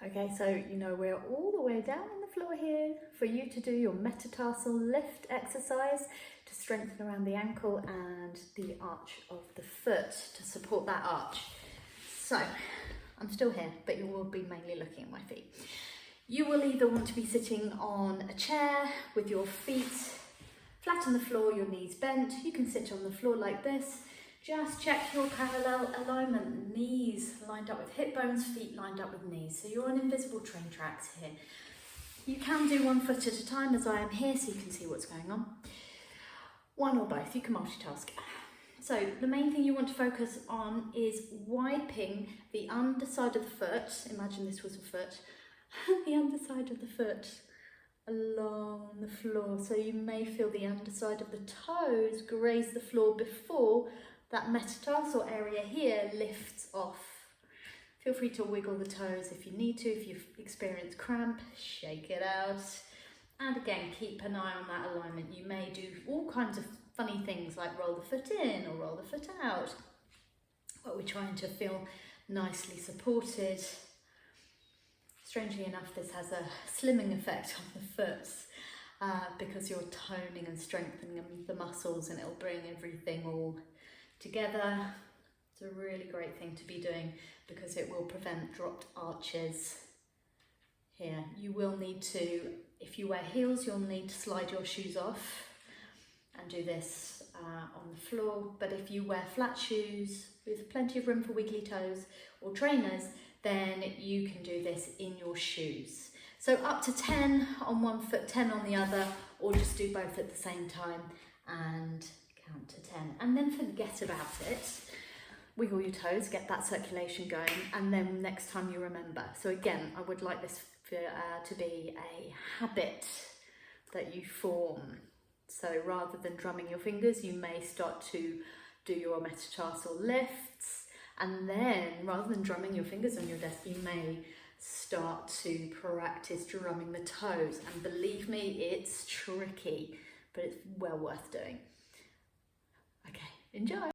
Okay, so you know we're all the way down on the floor here for you to do your metatarsal lift exercise to strengthen around the ankle and the arch of the foot to support that arch. So I'm still here, but you will be mainly looking at my feet. You will either want to be sitting on a chair with your feet flat on the floor, your knees bent. You can sit on the floor like this. Just check your parallel alignment, knees lined up with hip bones, feet lined up with knees. So you're on invisible train tracks here. You can do one foot at a time as I am here so you can see what's going on. One or both, you can multitask. So the main thing you want to focus on is wiping the underside of the foot. Imagine this was a foot. The underside of the foot along the floor. So you may feel the underside of the toes graze the floor before that metatarsal area here lifts off. Feel free to wiggle the toes if you need to. If you've experienced cramp, shake it out. And again, keep an eye on that alignment. You may do all kinds of funny things like roll the foot in or roll the foot out. But we're trying to feel nicely supported. Strangely enough, this has a slimming effect on the foot because you're toning and strengthening the muscles, and it'll bring everything all together. It's a really great thing to be doing because it will prevent dropped arches here. You will need to, if you wear heels, you'll need to slide your shoes off and do this on the floor. But if you wear flat shoes with plenty of room for wiggly toes or trainers, then you can do this in your shoes. So up to 10 on one foot, 10 on the other, or just do both at the same time and count to 10. And then forget about it. Wiggle your toes, get that circulation going, and then next time you remember. So again, I would like this to be a habit that you form. So rather than drumming your fingers, you may start to do your metatarsal lifts. And then, rather than drumming your fingers on your desk, you may start to practice drumming the toes. And believe me, it's tricky, but it's well worth doing. Okay, enjoy.